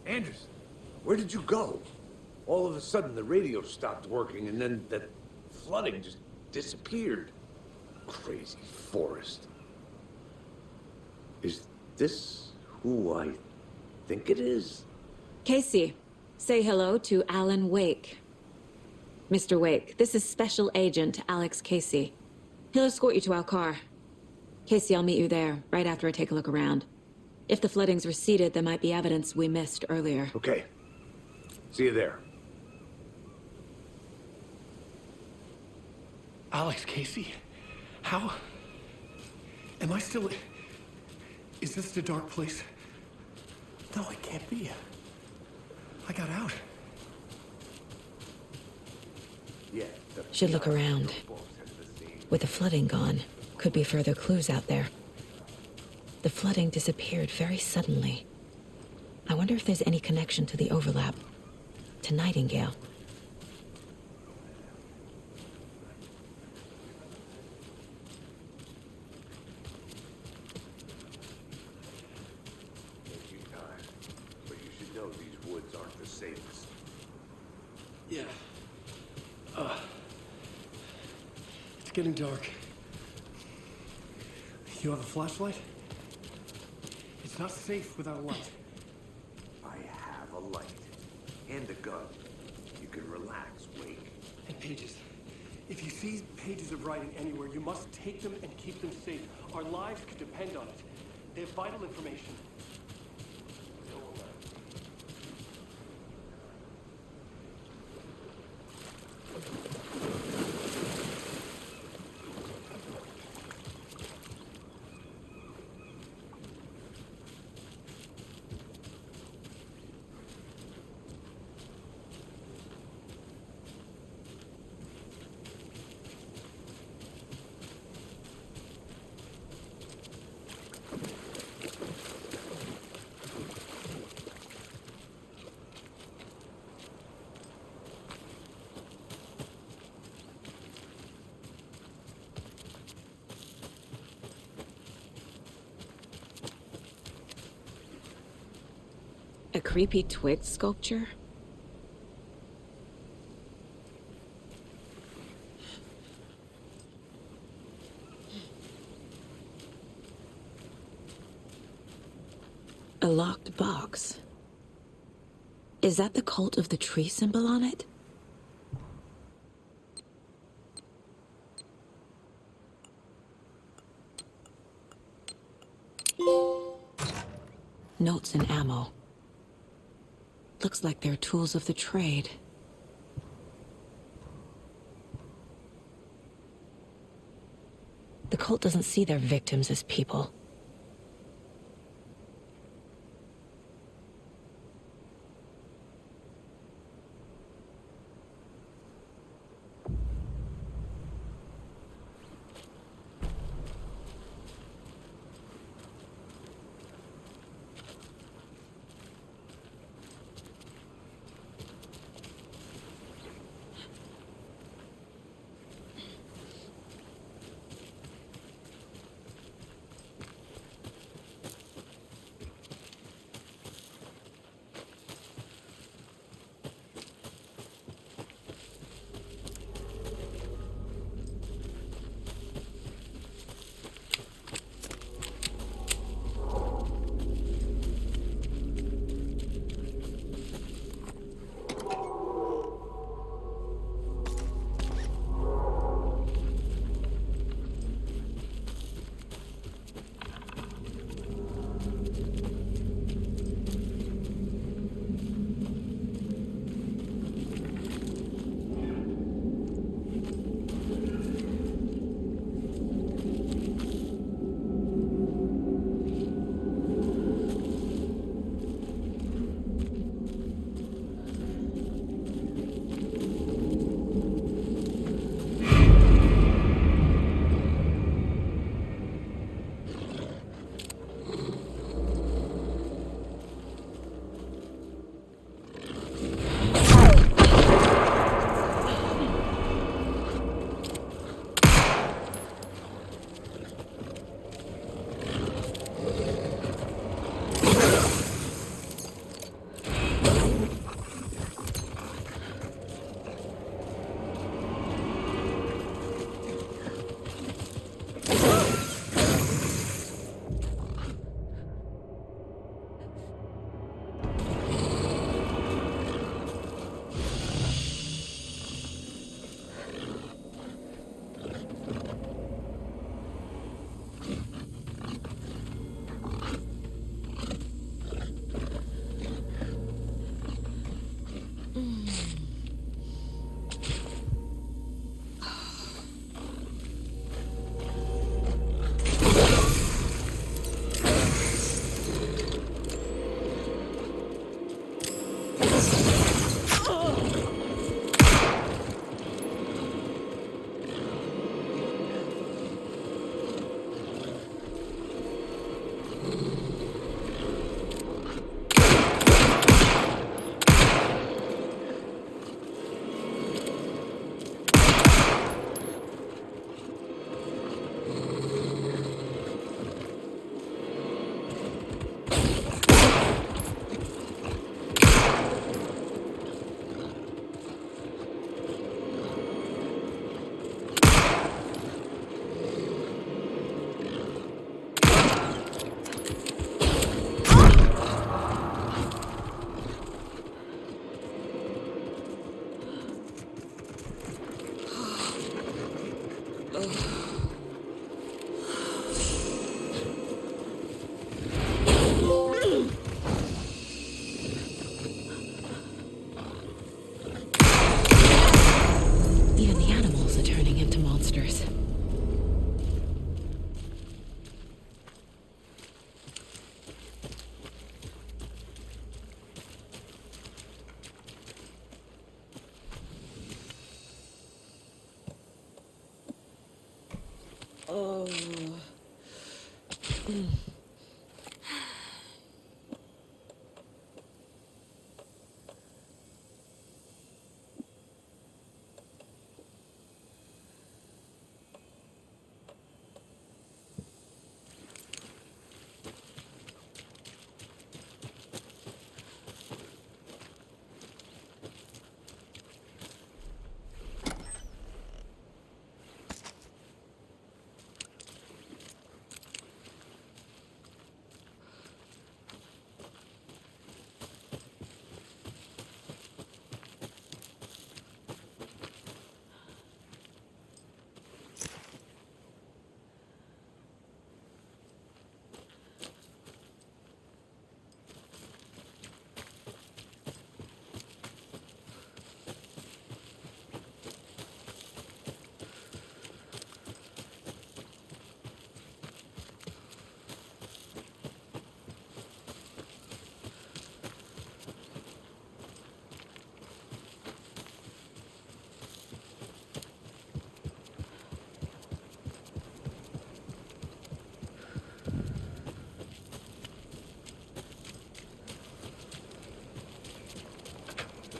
Anderson, where did you go? All of a sudden, the radio stopped working, and then that flooding just disappeared. Crazy forest. Is this who I think it is? Casey, say hello to Alan Wake. Mr. Wake, this is Special Agent Alex Casey. He'll escort you to our car. Casey, I'll meet you there, right after I take a look around. If the flooding's receded, there might be evidence we missed earlier. Okay. See you there. Alex Casey? How? Am I still... Is this the dark place? No, it can't be. I got out. Yeah. Should look around. With the flooding gone, could be further clues out there. The flooding disappeared very suddenly. I wonder if there's any connection to the overlap. To Nightingale. Take your time. But you should know these woods aren't the safest. Yeah. It's getting dark. You have a flashlight? It's not safe without a light. I have a light. And a gun. You can relax, Wake. And pages. If you see pages of writing anywhere, you must take them and keep them safe. Our lives could depend on it. They have vital information. A creepy twig sculpture? A locked box. Is that the cult of the tree symbol on it? Notes and ammo. Looks like they're tools of the trade. The cult doesn't see their victims as people.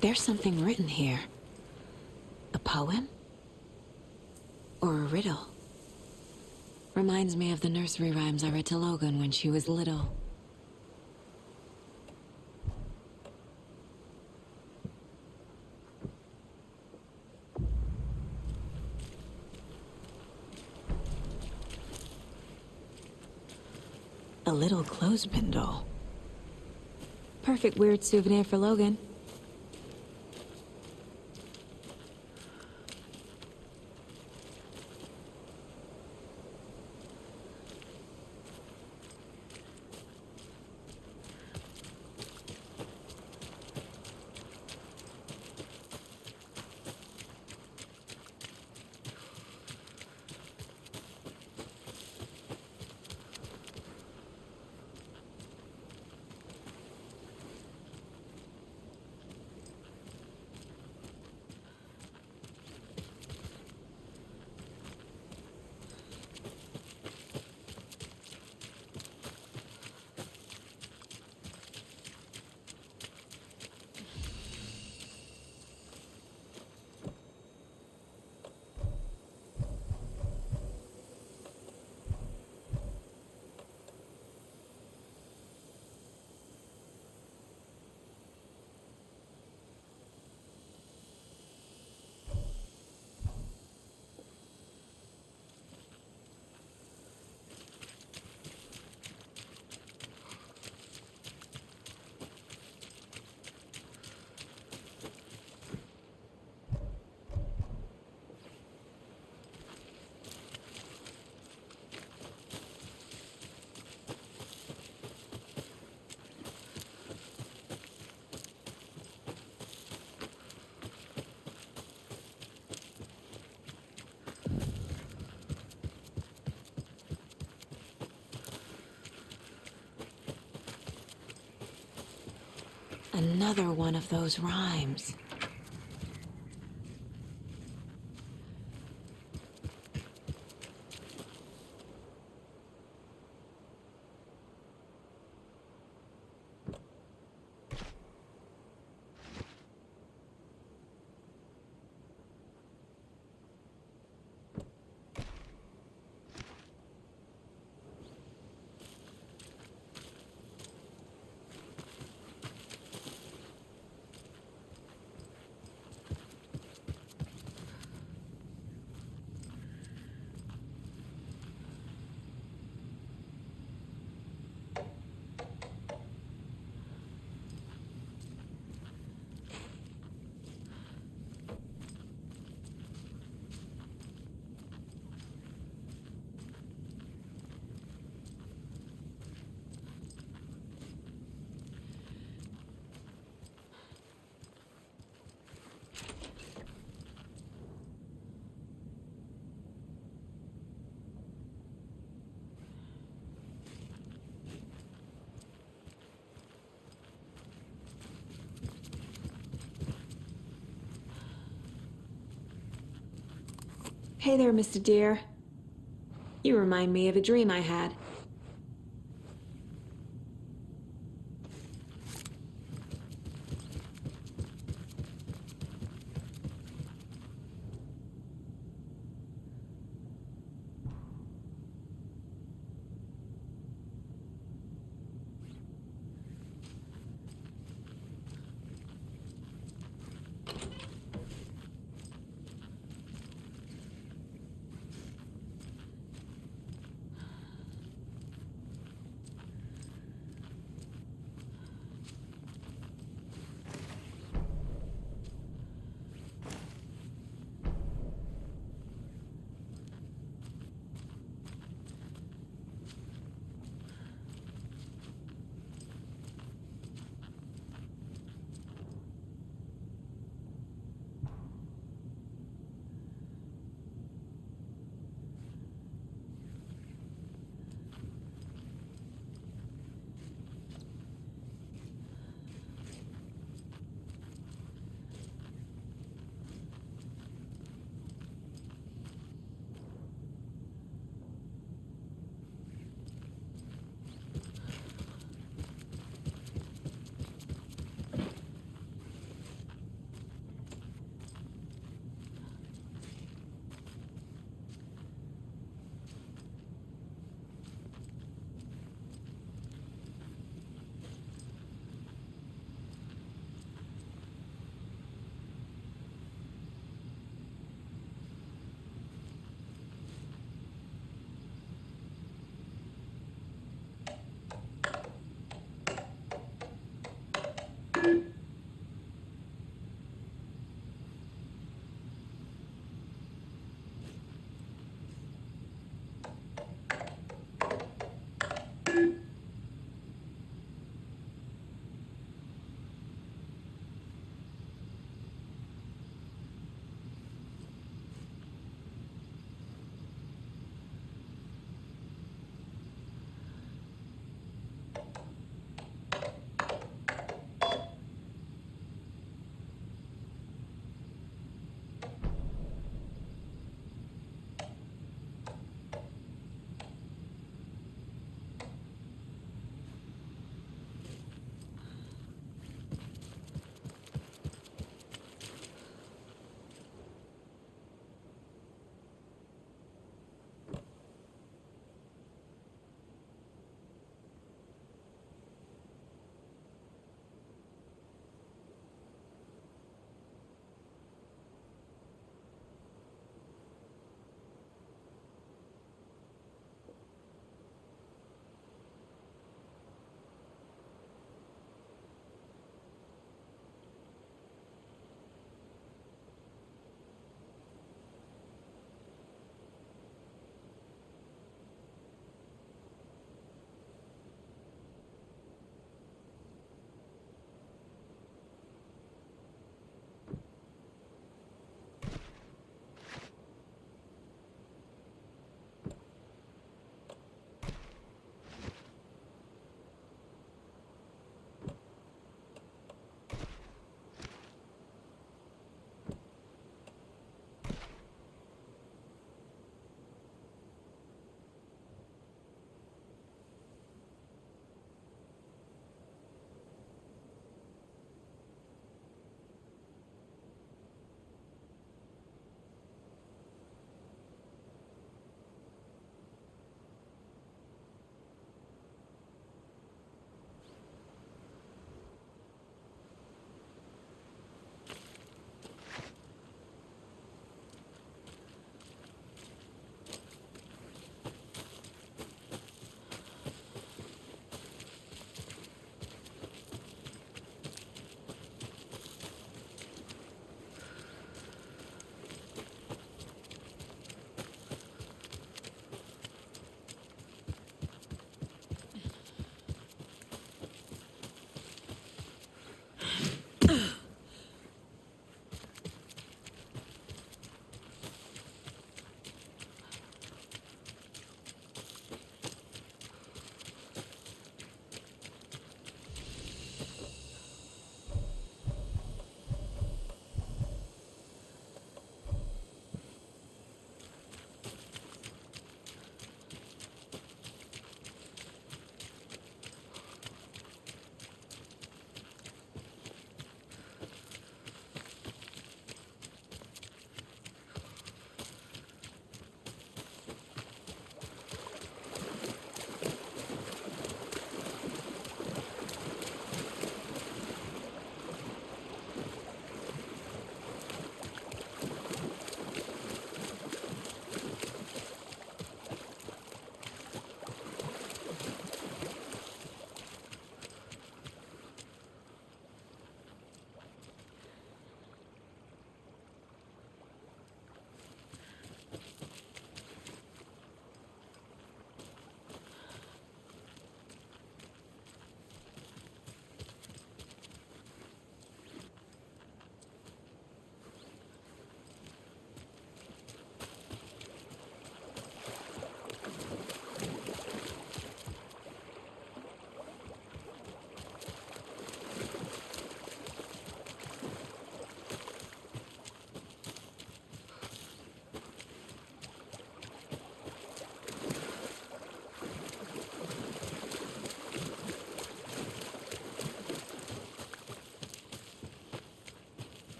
There's something written here. A poem? Or a riddle? Reminds me of the nursery rhymes I read to Logan when she was little. A little clothespin doll. Perfect weird souvenir for Logan. Another one of those rhymes. Hey there, Mr. Deer. You remind me of a dream I had.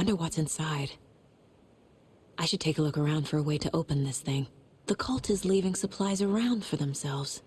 wonder what's inside. I should take a look around for a way to open this thing. The cult is leaving supplies around for themselves.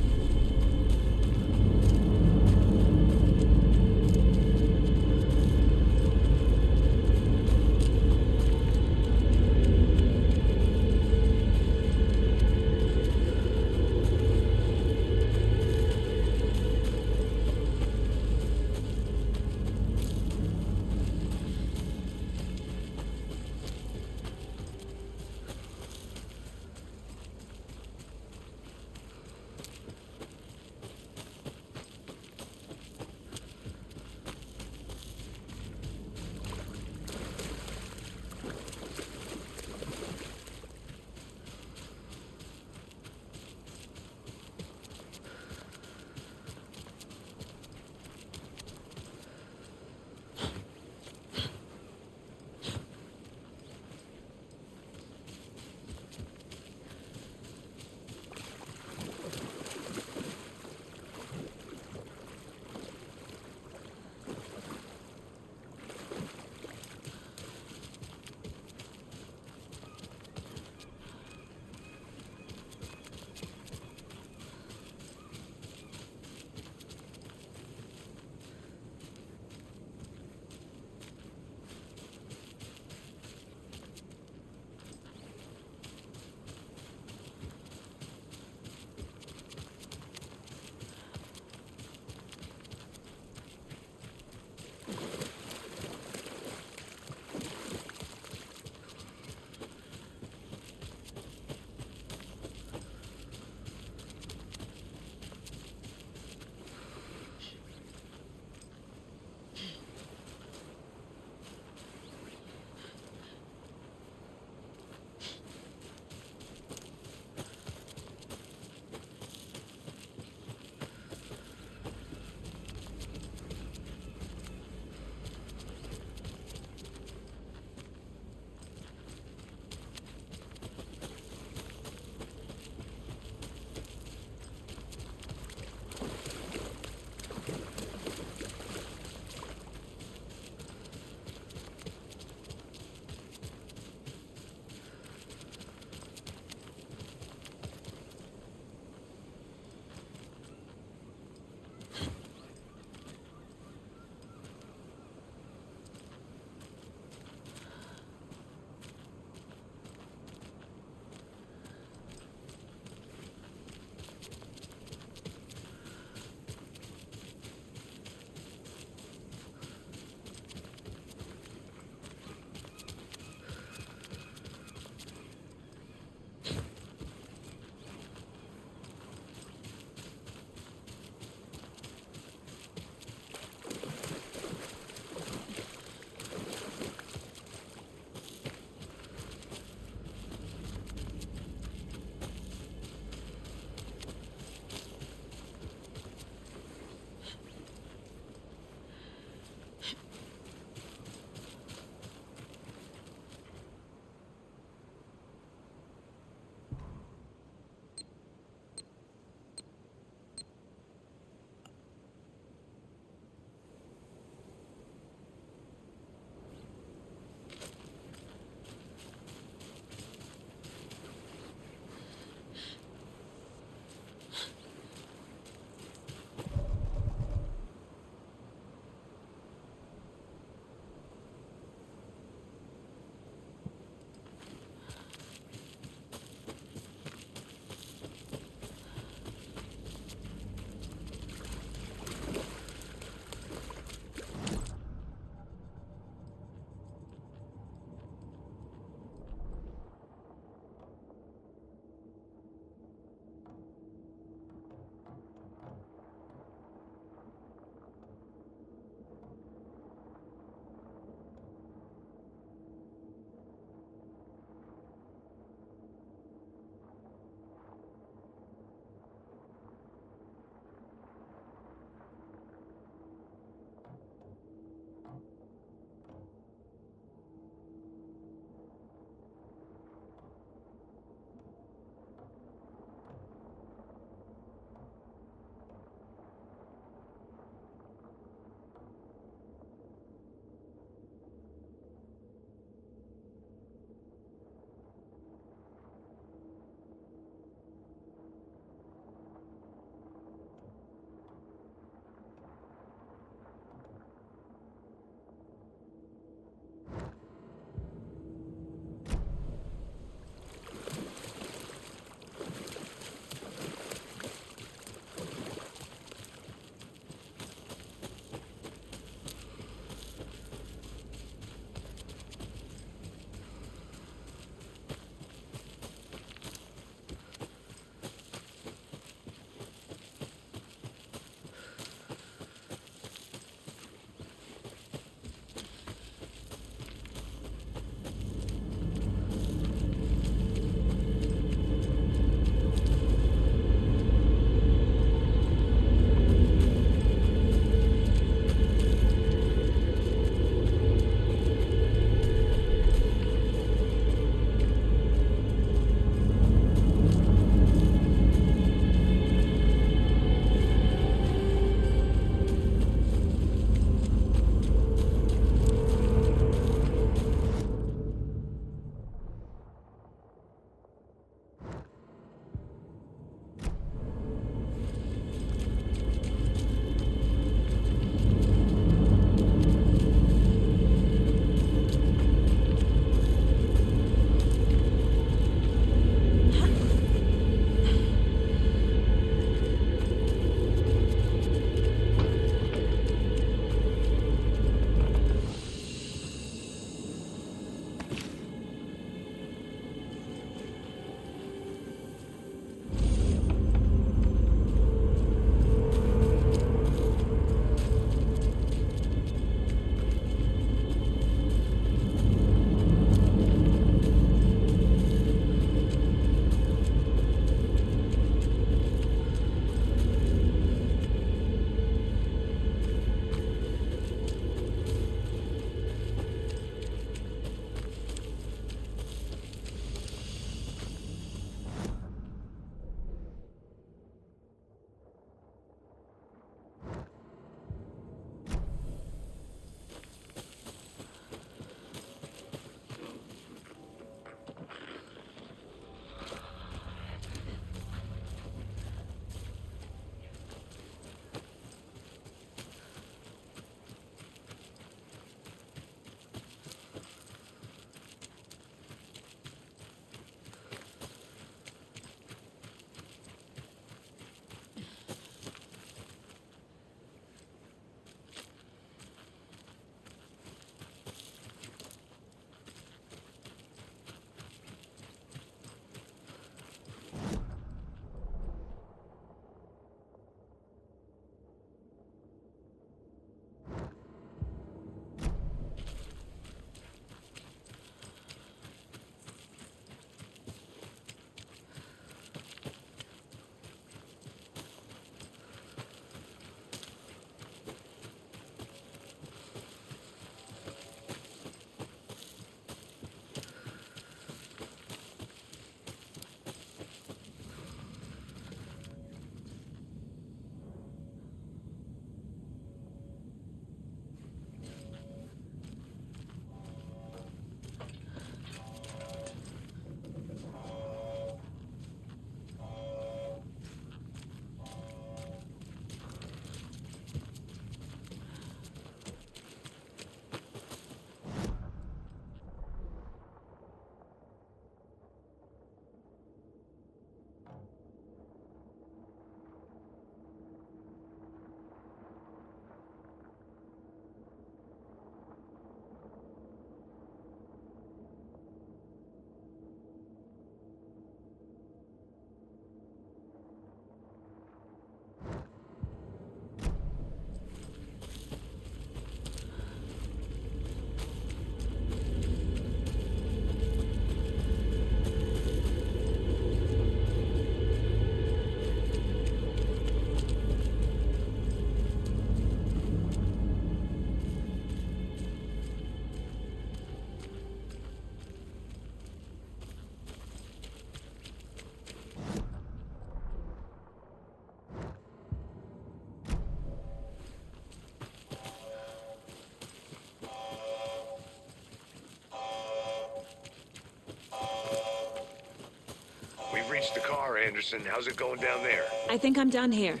car, Anderson. How's it going down there? I think I'm done here.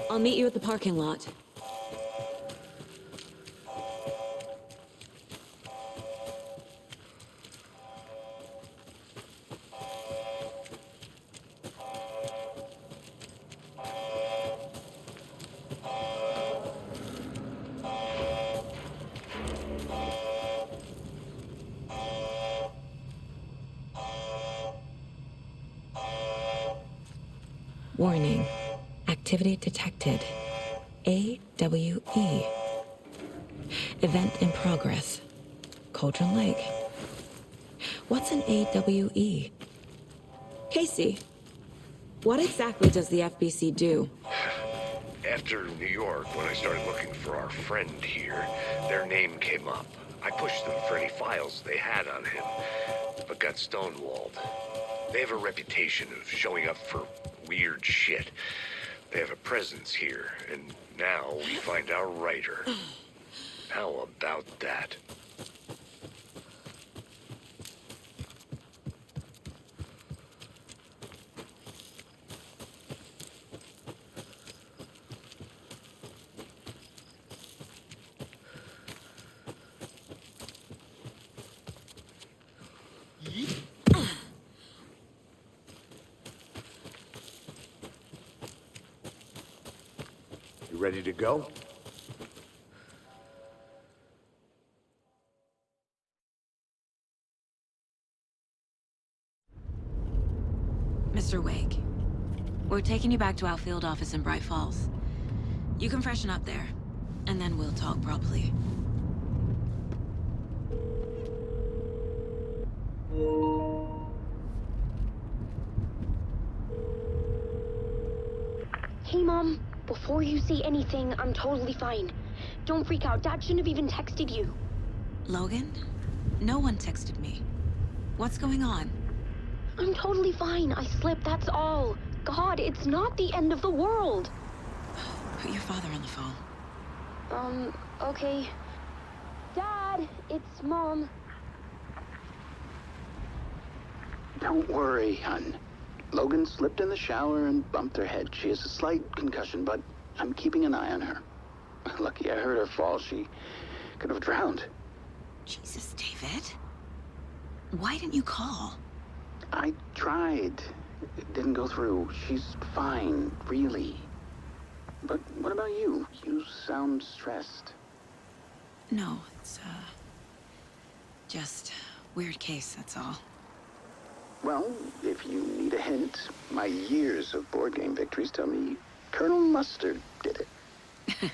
I'll meet you at the parking lot. Warning. Activity detected. AWE. Event in progress. Cauldron Lake. What's an AWE? Casey, what exactly does the FBC do? After New York, when I started looking for our friend here, their name came up. I pushed them for any files they had on him, but got stonewalled. They have a reputation of showing up for weird shit. They have a presence here, and now we find our writer. How about that? You ready to go? Mr. Wake, we're taking you back to our field office in Bright Falls. You can freshen up there, and then we'll talk properly. Hey, Mom. Before you say anything, I'm totally fine. Don't freak out. Dad shouldn't have even texted you. Logan? No one texted me. What's going on? I'm totally fine. I slipped, that's all. God, it's not the end of the world. Put your father on the phone. Okay. Dad, it's Mom. Don't worry, hon. Logan slipped in the shower and bumped her head. She has a slight concussion, but I'm keeping an eye on her. Lucky I heard her fall. She could have drowned. Jesus, David. Why didn't you call? I tried. It didn't go through. She's fine, really. But what about you? You sound stressed. No, it's, just weird case, that's all. Well, if you need a hint, my years of board game victories tell me Colonel Mustard did it.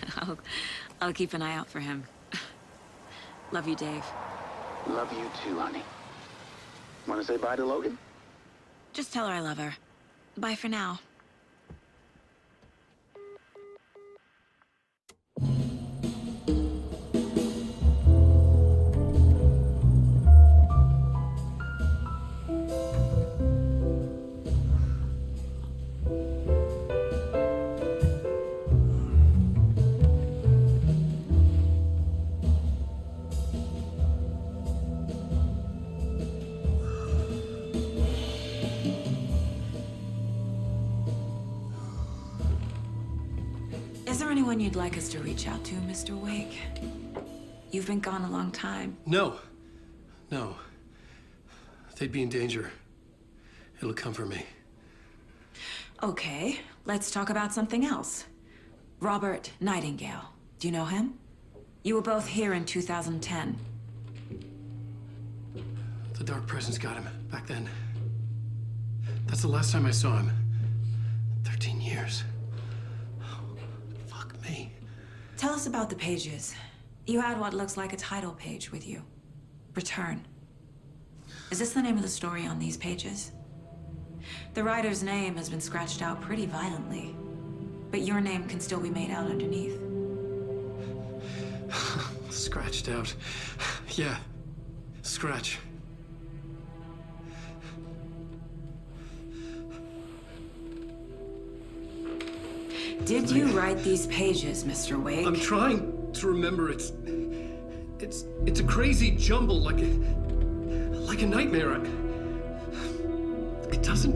I'll keep an eye out for him. Love you, Dave. Love you too, honey. Want to say bye to Logan? Just tell her I love her. Bye for now. Is there anyone you'd like us to reach out to, Mr. Wake? You've been gone a long time. No. No. They'd be in danger. It'll come for me. Okay, let's talk about something else. Robert Nightingale. Do you know him? You were both here in 2010. The Dark Presence got him back then. That's the last time I saw him. 13 years. Fuck me. Tell us about the pages. You had what looks like a title page with you. Return. Is this the name of the story on these pages? The writer's name has been scratched out pretty violently, but your name can still be made out underneath. Scratched out. Yeah. Scratch. Did you write these pages, Mr. Wake? I'm trying to remember. It's a crazy jumble, like a nightmare. It doesn't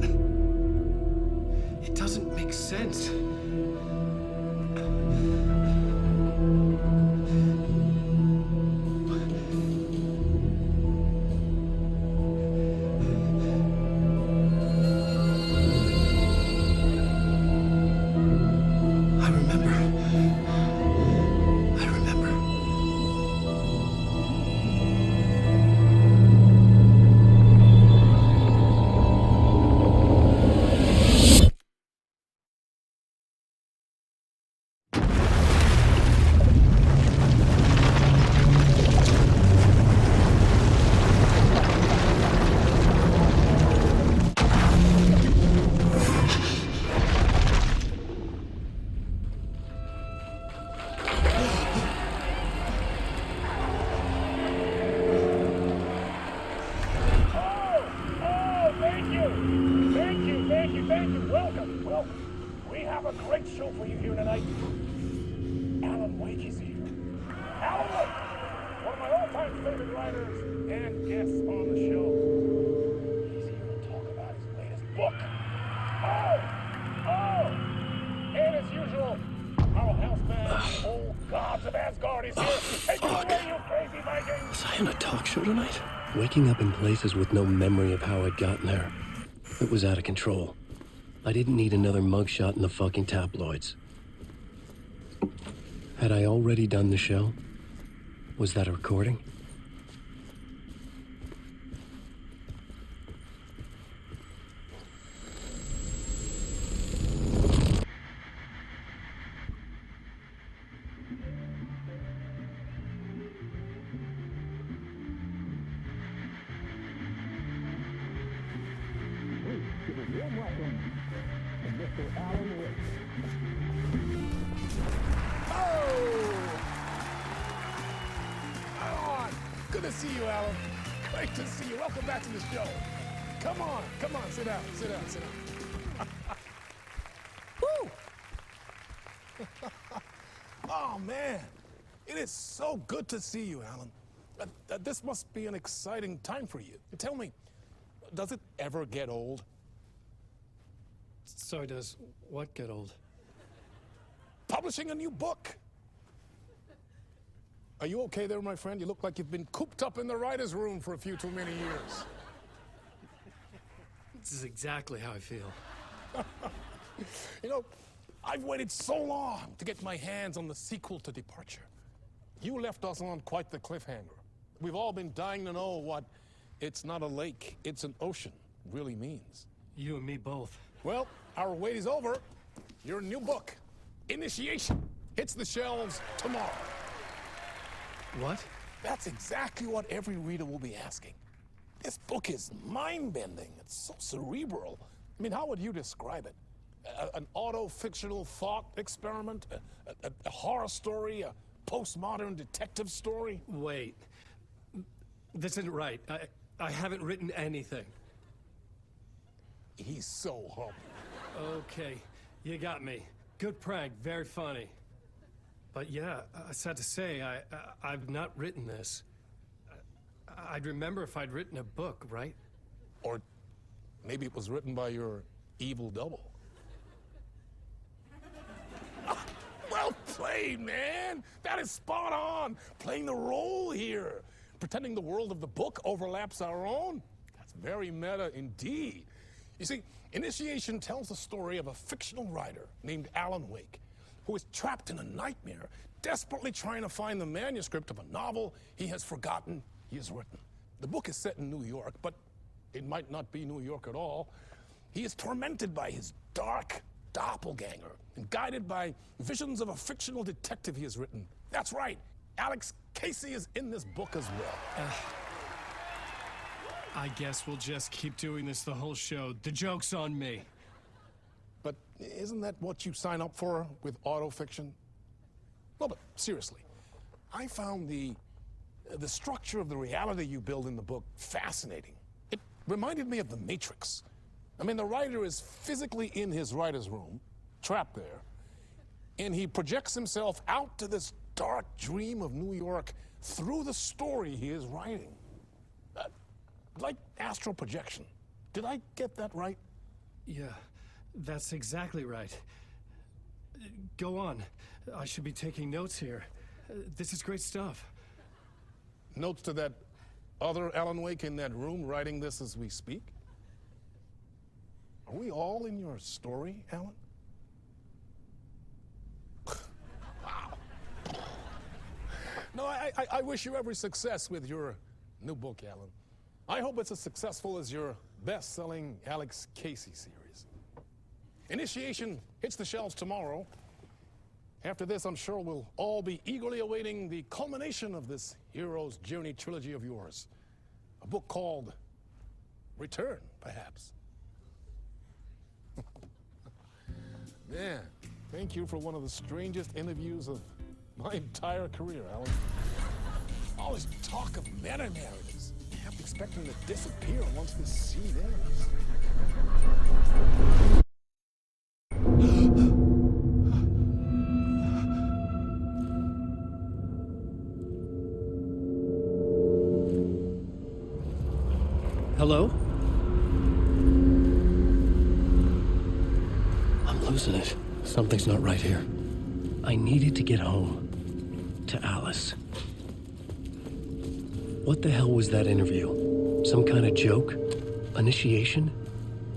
doesn't make sense. I remember. Welcome. We have a great show for you here tonight. Alan Wake is here. Alan Wake, one of my all-time favorite writers and guests on the show. He's here to talk about his latest book. And as usual, our house band, old gods of Asgard, is here. Take it away, you crazy Viking! Was I on a talk show tonight? Waking up in places with no memory of how I'd gotten there. It was out of control. I didn't need another mugshot in the fucking tabloids. Had I already done the show? Was that a recording? Good to see you, Alan. Great to see you. Welcome back to the show. Come on, sit down. Woo! Oh, man. It is so good to see you, Alan. This must be an exciting time for you. Tell me, does it ever get old? So does what get old? Publishing a new book. Are you okay there, my friend? You look like you've been cooped up in the writer's room for a few too many years. This is exactly how I feel. You know, I've waited so long to get my hands on the sequel to Departure. You left us on quite the cliffhanger. We've all been dying to know what "it's not a lake, it's an ocean" really means. You and me both. Well, our wait is over. Your new book, Initiation, hits the shelves tomorrow. What? That's exactly what every reader will be asking. This book is mind-bending. It's so cerebral. I mean, how would you describe it? An auto-fictional thought experiment? A horror story? A postmodern detective story? Wait. This isn't right. I haven't written anything. He's so humble. Okay, you got me. Good prank, very funny. But yeah, sad to say, I've not written this. I'd remember if I'd written a book, right? Or maybe it was written by your evil double. Well played, man! That is spot on! Playing the role here. Pretending the world of the book overlaps our own. That's very meta indeed. You see, Initiation tells the story of a fictional writer named Alan Wake, who is trapped in a nightmare, desperately trying to find the manuscript of a novel he has forgotten he has written. The book is set in New York, but it might not be New York at all. He is tormented by his dark doppelganger and guided by visions of a fictional detective he has written. That's right, Alex Casey is in this book as well. I guess we'll just keep doing this the whole show. The joke's on me. But isn't that what you sign up for with autofiction? No, but seriously, I found the structure of the reality you build in the book fascinating. It reminded me of The Matrix. I mean, the writer is physically in his writer's room, trapped there, and he projects himself out to this dark dream of New York through the story he is writing. Like astral projection. Did I get that right? Yeah, That's exactly right. Go on. I should be taking notes here. This is great stuff. Notes to that other Alan Wake in that room writing this as we speak? Are we all in your story, Alan? Wow. No, I wish you every success with your new book, Alan. I hope it's as successful as your best-selling Alex Casey series. Initiation hits the shelves tomorrow. After this, I'm sure we'll all be eagerly awaiting the culmination of this hero's journey trilogy of yours. A book called Return, perhaps. Man, thank you for one of the strangest interviews of my entire career, Alan. All this talk of meta-narratives. I kept expecting to disappear once this scene ends. Hello? I'm losing it. Something's not right here. I needed to get home. To Alice. What the hell was that interview? Some kind of joke? Initiation?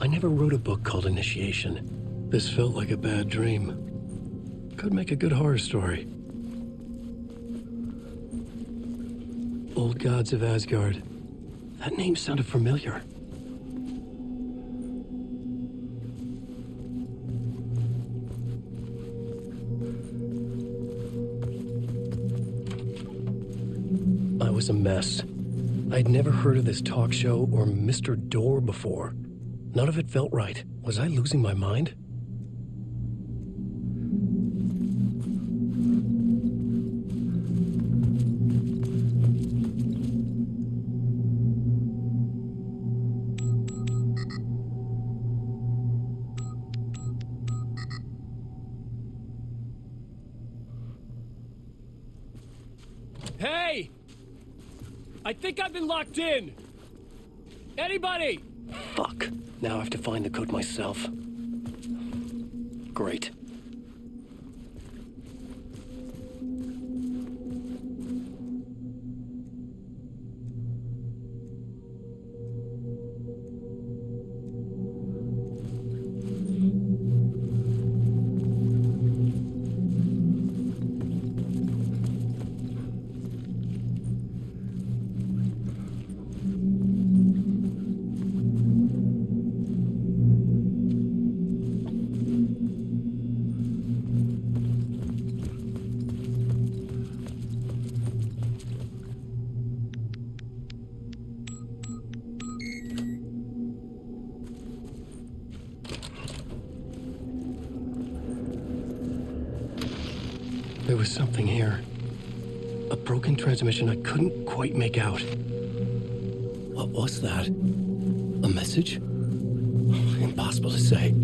I never wrote a book called Initiation. This felt like a bad dream. Could make a good horror story. Old Gods of Asgard. That name sounded familiar. I was a mess. I'd never heard of this talk show or Mr. Door before. None of it felt right. Was I losing my mind? Hey! I think I've been locked in! Anybody? Fuck. Now I have to find the code myself. Great. There was something here. A broken transmission I couldn't quite make out. What was that? A message? Impossible to say.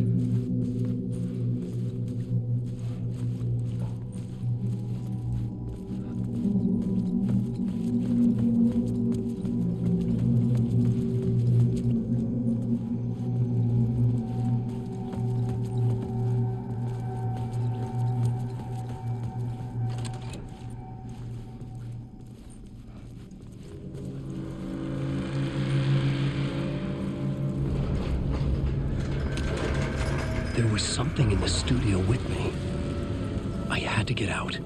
There was something in the studio with me. I had to get out.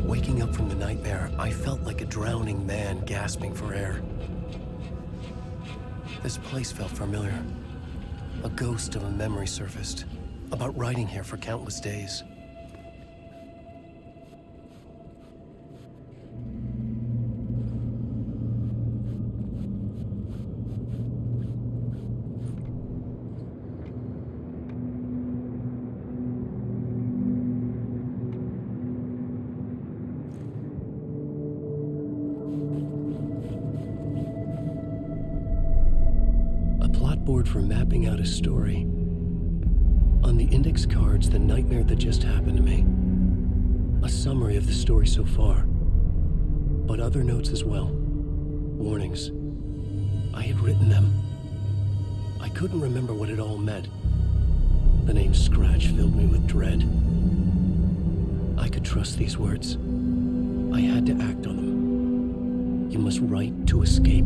Waking up from the nightmare, I felt like a drowning man gasping for air. This place felt familiar. A ghost of a memory surfaced, about riding here for countless days. board for mapping out a story. On the index cards, the nightmare that just happened to me. A summary of the story so far. But other notes as well. Warnings. I had written them. I couldn't remember what it all meant. The name Scratch filled me with dread. I could trust these words. I had to act on them. You must write to escape.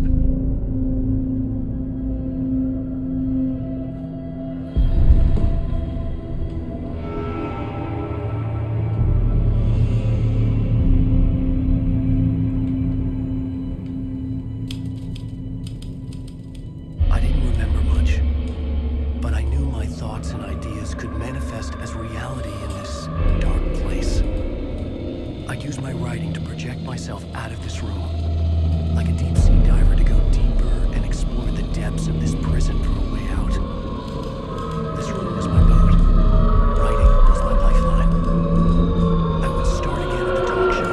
I didn't remember much, but I knew my thoughts and ideas could manifest as reality in this dark place. I'd use my writing to project myself out of this room, like a deep-sea diver to go deeper and explore the depths of this prison for a way out. This room was my boat. Writing was my lifeline. I would start again at the talk show.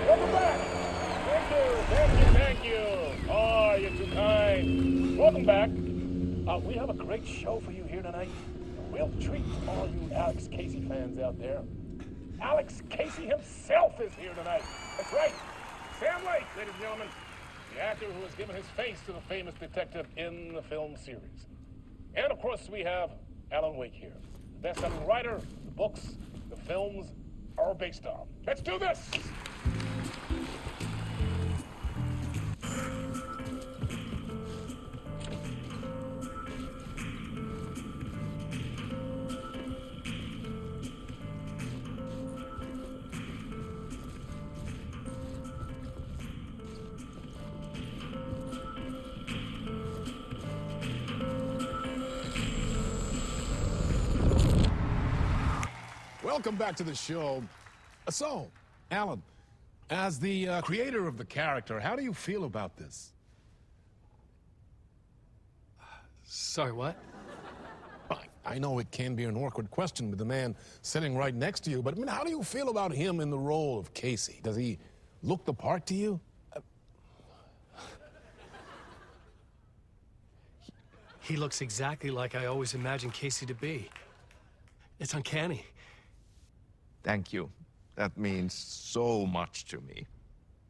Welcome back. Thank you. Oh, you're too kind. Welcome back. We have a great show for you here tonight. A real treat to all you Alex Casey fans out there. Alex Casey himself is here tonight. That's right. Sam Lake, ladies and gentlemen. The actor who has given his face to the famous detective in the film series. And of course, we have Alan Wake here. The best-selling writer, the books, the films are based on. Let's do this! Welcome back to the show. So, Alan, as the creator of the character, how do you feel about this? Sorry, what? I know it can be an awkward question with the man sitting right next to you, but I mean, how do you feel about him in the role of Casey? Does he look the part to you? He looks exactly like I always imagined Casey to be. It's uncanny. Thank you. That means so much to me.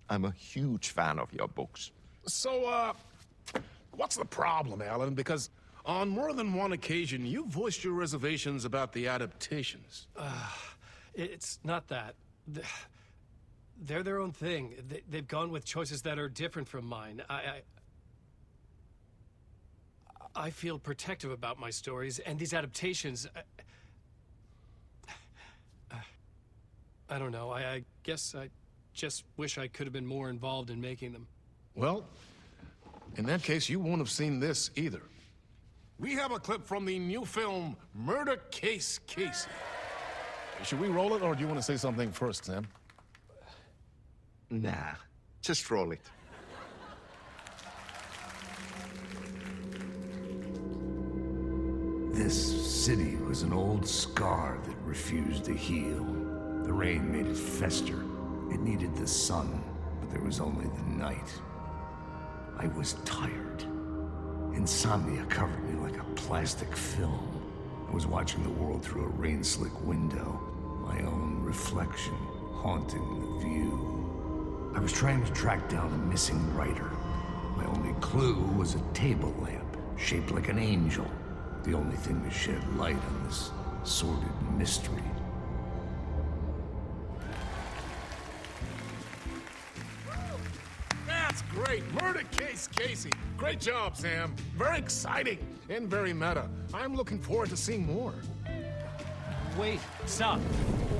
I'm a huge fan of your books. So, what's the problem, Alan? Because on more than one occasion, you voiced your reservations about the adaptations. It's not that. They're their own thing. They've gone with choices that are different from mine. I feel protective about my stories, and these adaptations... I don't know. I guess I just wish I could have been more involved in making them. Well, in that case, you won't have seen this either. We have a clip from the new film, Murder Case Casey. Should we roll it, or do you want to say something first, Sam? Nah, just roll it. This city was an old scar that refused to heal. The rain made it fester. It needed the sun, but there was only the night. I was tired. Insomnia covered me like a plastic film. I was watching the world through a rain-slick window, my own reflection haunting the view. I was trying to track down a missing writer. My only clue was a table lamp, shaped like an angel. The only thing to shed light on this sordid mystery. That's great. Murder Case Casey. Great job, Sam. Very exciting and very meta. I'm looking forward to seeing more. Wait, stop.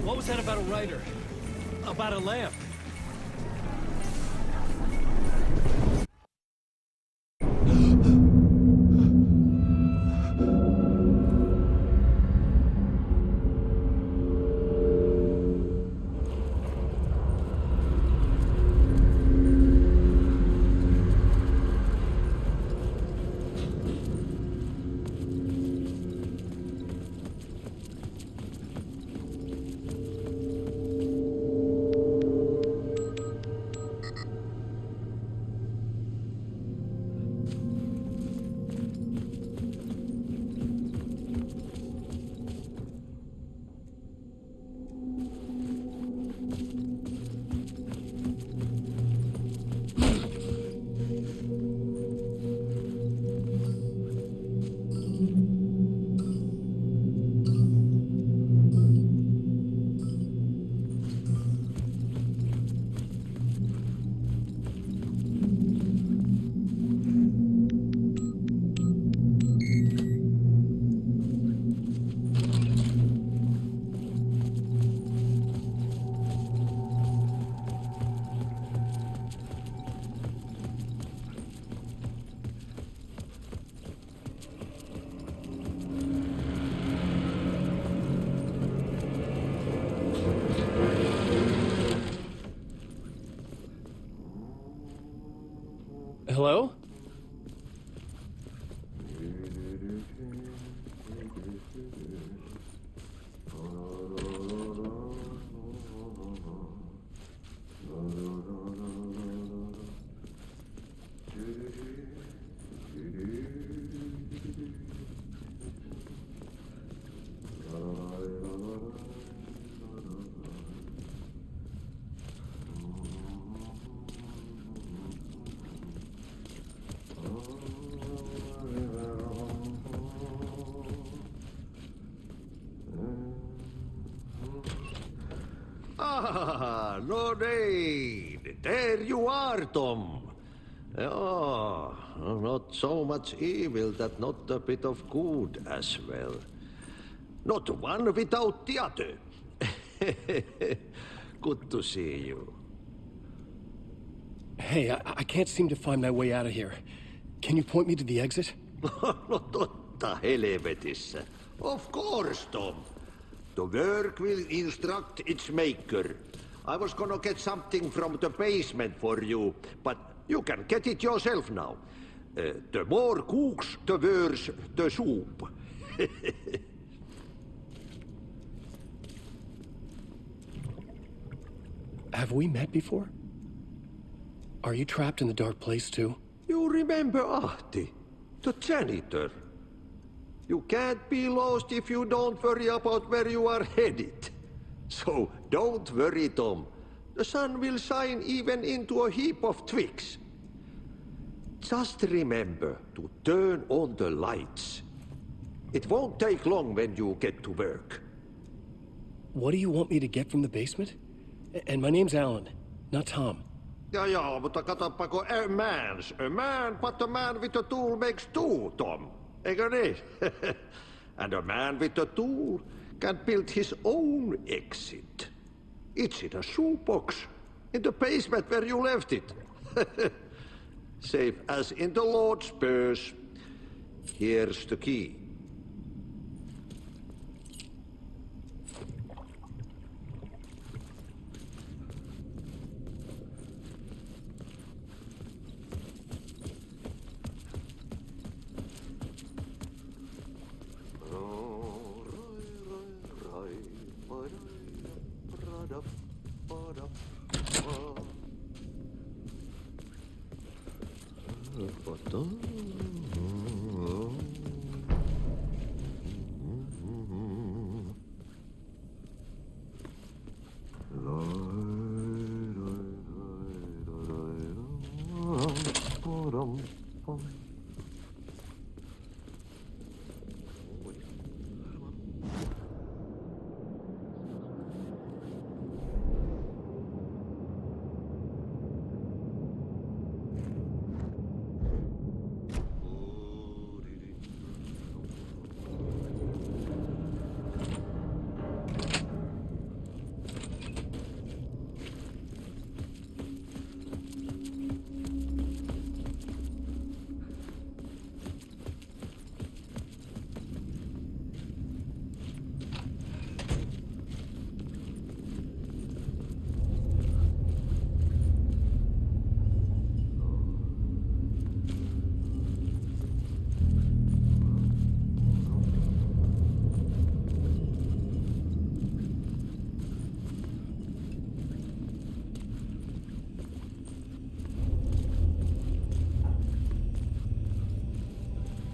What was that about a writer? About a lamp? Hello? Ah, Lorraine! There you are, Tom. Oh, not so much evil that not a bit of good as well. Not one without the other. Good to see you. Hey, I can't seem to find my way out of here. Can you point me to the exit? No totta helvetissä. Of course, Tom. The work will instruct its maker. I was gonna get something from the basement for you, but you can get it yourself now. The more cooks, the worse the soup. Have we met before? Are you trapped in the dark place too? You remember Ahti, the janitor. You can't be lost if you don't worry about where you are headed. So don't worry, Tom. The sun will shine even into a heap of twigs. Just remember to turn on the lights. It won't take long when you get to work. What do you want me to get from the basement? And my name's Alan, not Tom. Ja, mutta katoppa, a man, but a man with a tool makes two, Tom. Eikö niin? And a man with a tool can build his own exit. It's in a shoebox, in the basement where you left it. Safe as in the Lord's purse. Here's the key.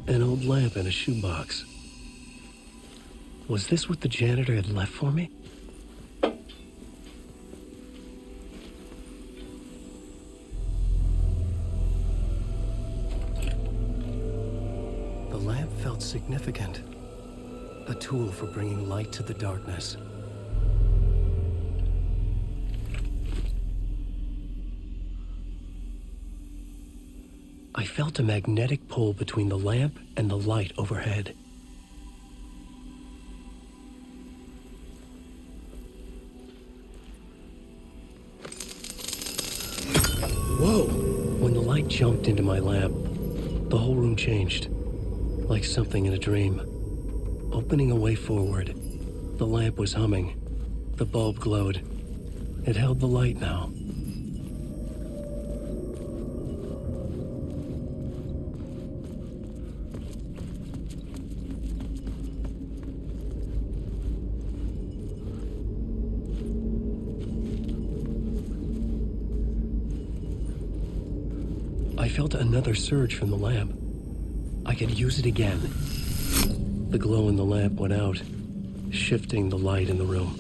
An old lamp in a shoebox. Was this what the janitor had left for me? The lamp felt significant. A tool for bringing light to the darkness. I felt a magnetic pull between the lamp and the light overhead. Whoa! When the light jumped into my lamp, the whole room changed, like something in a dream. Opening a way forward, the lamp was humming. The bulb glowed. It held the light now. I felt another surge from the lamp. I could use it again. The glow in the lamp went out, shifting the light in the room.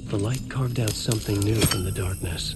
The light carved out something new from the darkness.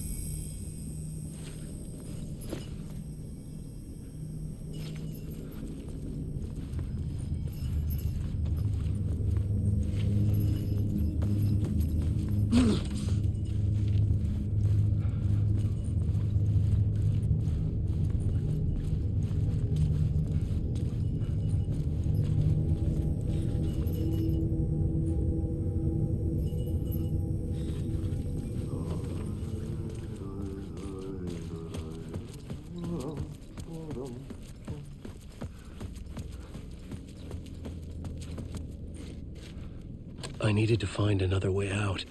I needed to find another way out.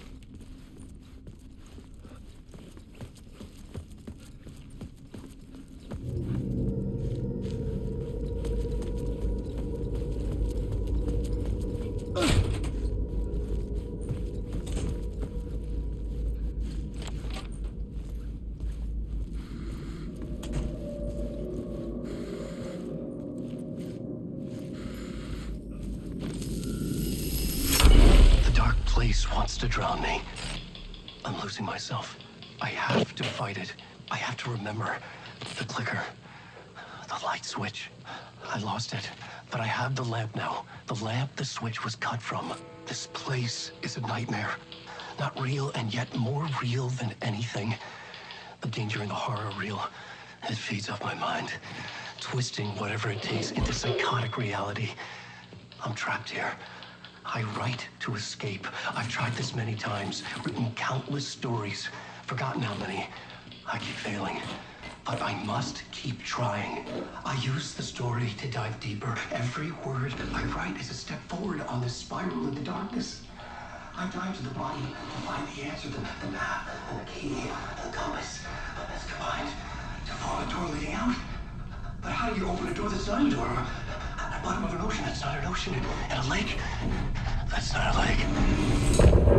Wants to drown me. I'm losing myself. I have to fight it. I have to remember. The clicker. The light switch. I lost it. But I have the lamp now. The lamp the switch was cut from. This place is a nightmare. Not real, and yet more real than anything. The danger and the horror are real. It feeds off my mind. Twisting whatever it takes into psychotic reality. I'm trapped here. I write to escape. I've tried this many times, written countless stories, forgotten how many. I keep failing, but I must keep trying. I use the story to dive deeper. Every word I write is a step forward on this spiral into darkness. I dive to the bottom to find the answer, the map, and the key, and the compass. That's combined to form a door leading out. But how do you open a door that's not a door? At the bottom of an ocean that's not an ocean, and a lake that's not a lake.